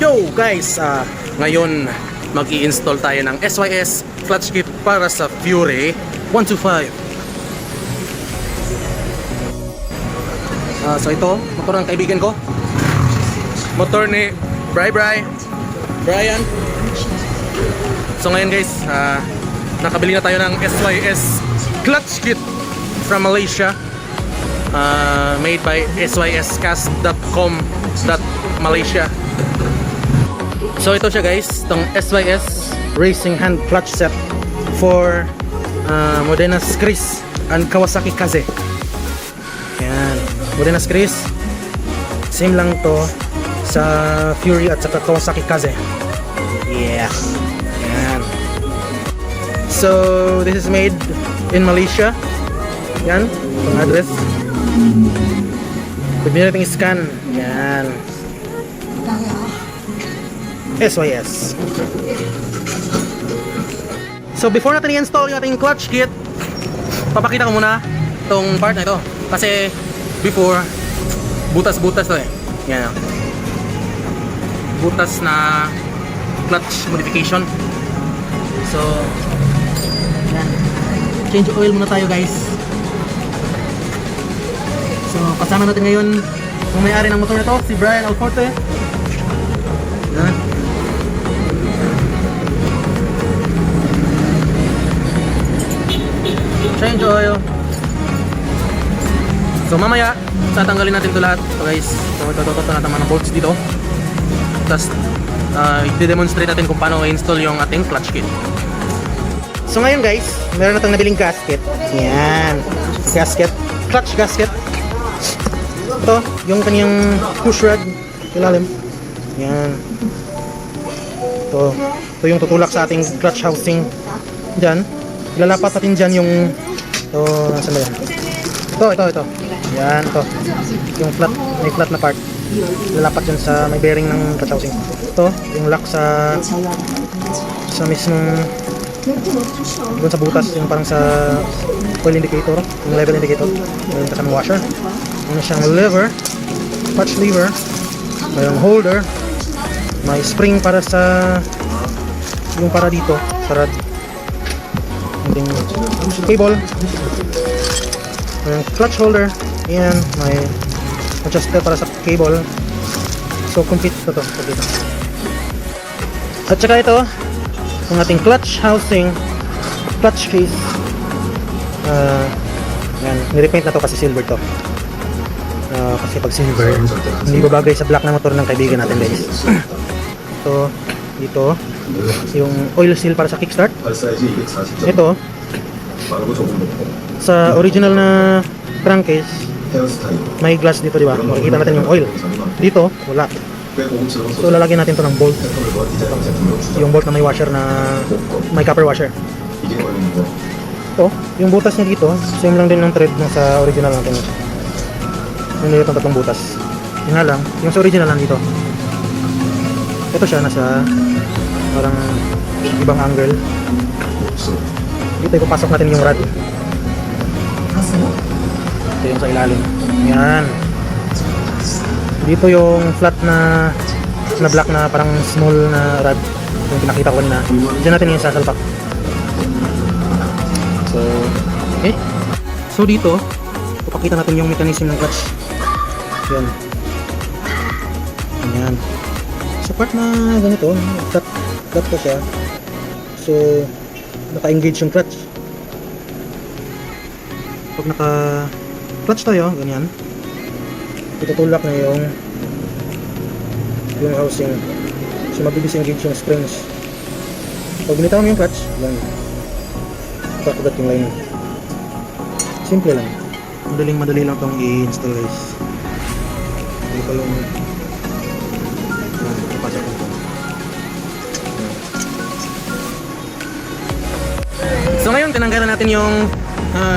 Yo guys, ngayon mag-i-install tayo ng SYS clutch kit para sa Fury 125. So ito, motor ng kaibigan ko. Motor ni Brian. So ngayon guys, nakabili na tayo ng SYS clutch kit from Malaysia. Made by syscast.com.malaysia. So ito siya guys, itong SYS Racing Hand Clutch Set for Modena Skris and Kawasaki Kaze. Yan, Modena Skris, same lang to sa Fury at saka Kawasaki Kaze. Yeah. Yan. So this is made in Malaysia. Yan, itong address. Pwede natin i-scan. Yan, SYS. So before natin i-install yung ating clutch kit, papakita ko muna itong part na ito. Kasi before, butas-butas to eh. Yan, butas na clutch modification. So yan, change oil muna tayo guys. So kasama natin ngayon yung may-ari ng motor na to, si Brian Alforte. Yan. Change oil. So mamaya tatanggalin natin ito lahat. So guys, so ito natin mga bolts dito. Tapos i-demonstrate natin kung paano i-install yung ating clutch kit. So ngayon guys, meron na tayong nabiling gasket. Yan, gasket, clutch gasket. Ito, yung kanyang push rod ilalim. Yan. Ito yung tutulak sa ating clutch housing. Diyan, ilalapat natin dyan yung ito, nasa ba yan? Ito. Yan, ito. Yung flat, may flat na part. Ilalapat dyan sa may bearing ng clutch housing. Ito, yung lock sa mismong doon sa butas, yung parang sa oil indicator, yung level indicator, yung kasamang washer. May siyang lever, clutch lever, mayroong holder, may spring para sa yung para dito sa rod, yung cable, mayroong clutch holder, and may adjuster para sa cable. So complete ito dito. At saka ito yung ating clutch housing, clutch case. Yan, nirepaint na to kasi silver to. Kasi pag silver, hindi babagay sa black na motor ng kaibigan natin guys. So, dito, yung oil seal para sa kickstart. Ito, sa original na crankcase, may glass dito, di ba? Makikita natin yung oil. Dito, wala. So, lalagyan natin to ng bolt. Yung bolt na may washer na, may copper washer. Ito, yung butas niya dito, same lang din ng thread na sa original natin. Yung dito tatlong butas. Yung nga lang, yung sa original lang dito. Ito siya, nasa parang ibang angle. Dito ipapasok natin yung rod. Ito yung sa ilalim. Yan. Dito yung flat na black na parang small na rod. Yung pinakita ko na. Diyan natin yung sasalpak. So, okay. So dito, ipakita natin yung mechanism ng clutch. Yan. Yan. Sa part na ganito, flat ko siya. So, naka-engage yung clutch. Pag naka-clutch tayo, ganyan, itutulak na yung housing. So, mag-disengage yung springs. Pag binitaw mo yung clutch, yan. Pagkagat yung line. Simple lang. Madali lang itong i-install guys. Dito yung ipasok ko. So ngayon tinanggalan natin yung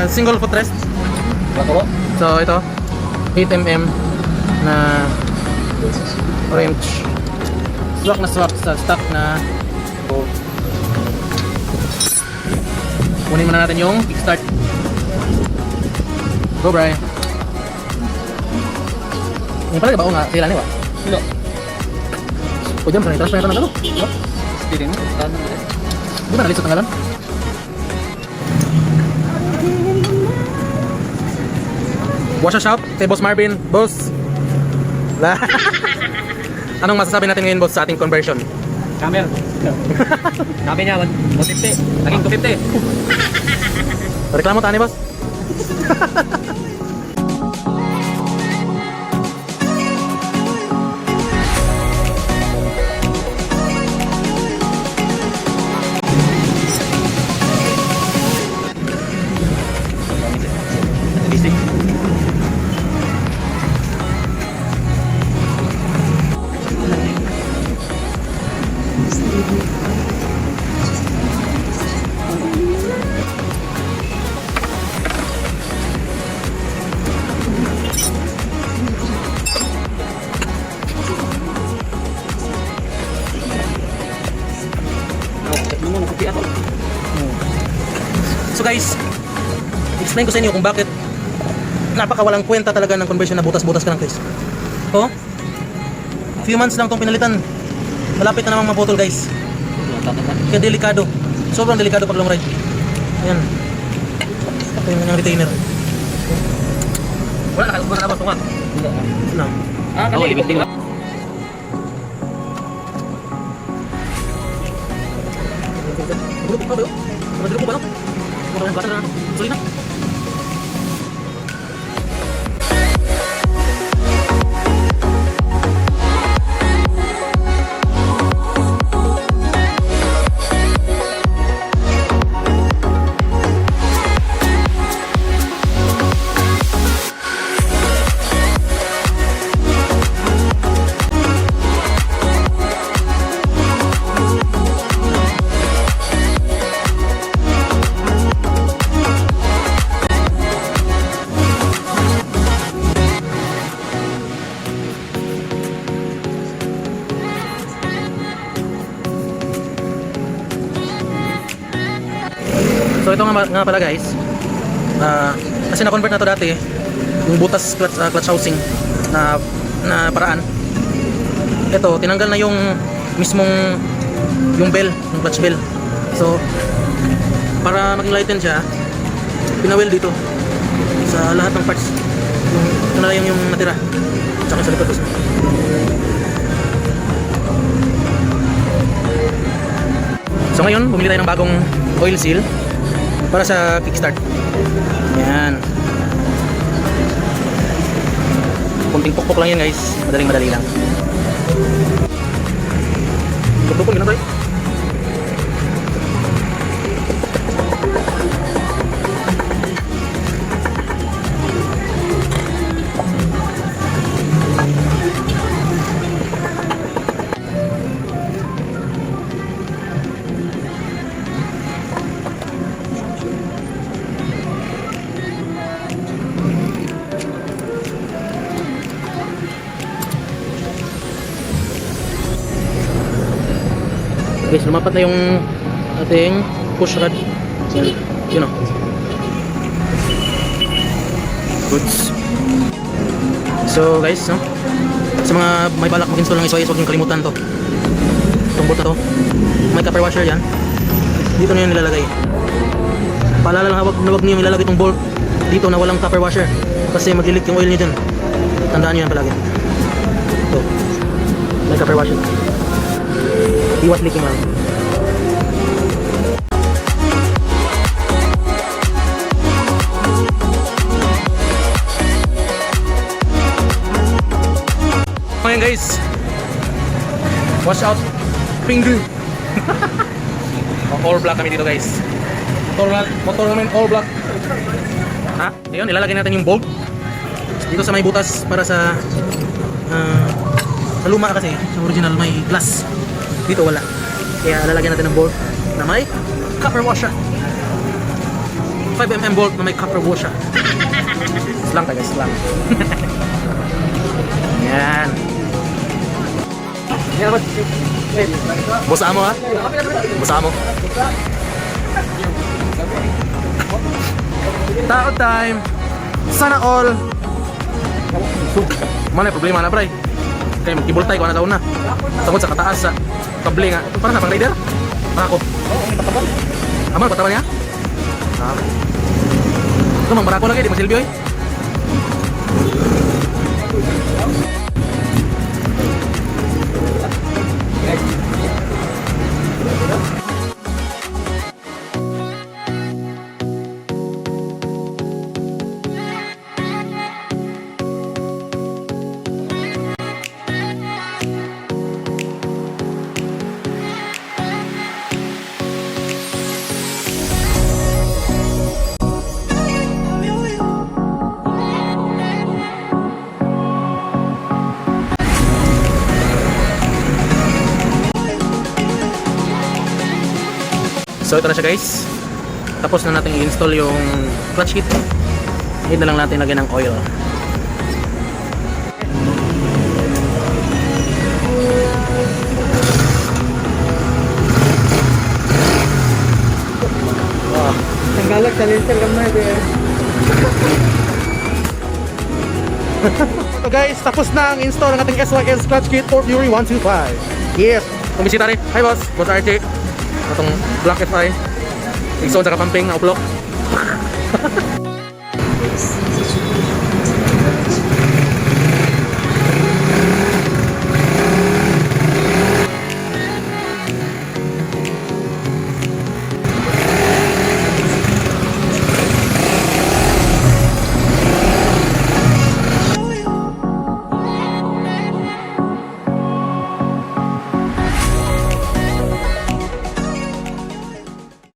single footrest. So ito 8mm na wrench, swak sa stock na bolt. Kunin muna natin yung kickstart. Go Brian. Yung pala ba nga sila niwa? No. O dyan, sa transfer na ano? Speeding mo? Di ba nalit sa tanggalan? Wash a shout kay Boss Marvin. Boss! Anong masasabi natin ngayon, boss, sa ating conversion? Camel. Sabi niya, 150. Naging 250. Reklamo tayo, boss? Basic. So guys, explain ko sa inyo kung bakit napakawalang kwenta talaga ng conversion na butas-butas ka lang, guys. Oh, few months lang itong pinalitan. Malapit na namang maputol, guys. Kaya delikado. Sobrang delikado pag long ride. Ayan. Ito yung retainer. Wala na ba tunga? Ano? Kasi ibitin lang. Grupo pa ba yun? Grupo ba yun? Mukhang bata na. Sorry na. So ito nga pala, guys, kasi na-convert na to dati yung butas clutch housing na paraan. Ito tinanggal na yung mismong yung bell, yung clutch bell. So para maging lighten siya, pinaweld dito sa lahat ng parts. Ito na lang yung natira, tsaka sa likod. So ngayon bumili tayo ng bagong oil seal para sa kickstart. Yan. Kunting pukpok lang yan, guys. Madali lang. Pukpok, gano'n, bro? Guys, lumapat na yung ating push rod. Yun o. Goods. So guys, no? Sa mga may balak mag-install ng SYS, huwag yung kalimutan to. Itong bolt na to. May copper washer yan. Dito na yun nilalagay. Paalala lang, huwag niyo nilalagay itong bolt dito na walang copper washer. Kasi mag-leak yung oil niyo dyan. Tandaan niyo yan palagi. Ito. May copper washer. Iwas leaking lang. Ngayon, guys, wash out finger. All black kami dito, guys. Motor namin all black. Ha? Ayun, ilalagay natin yung bolt dito sa may butas para sa luma kasi. Sa original may glass. Dito wala. Kaya lalagyan natin ng bolt na may copper washer. 5mm bolt na may copper washer. Slang tayo, slang. Yan. Busa mo, ha? Busa mo. Tao time. Sana all. Mana problema na, pre? Kaya magkibultay ko na sa una. Tungkol sa kataas sa kable nga. Parang sa pang rider. Para ako. Oo, may patabang. Aman, pataban niya? Ah. Ito, mang barako lagi, di masilbi oy. So ito na siya guys. Tapos na natin i-install yung clutch kit. Ngayon na lang natin lagyan ng oil. Tanggalak sa linter gamay eh. So guys, tapos na ang install ng ating SYS clutch kit for Fury 125. Yes! Kumisita rin. Hi boss! Boss RJ. Itong Black FI. Exxon sa kapamping na uplok.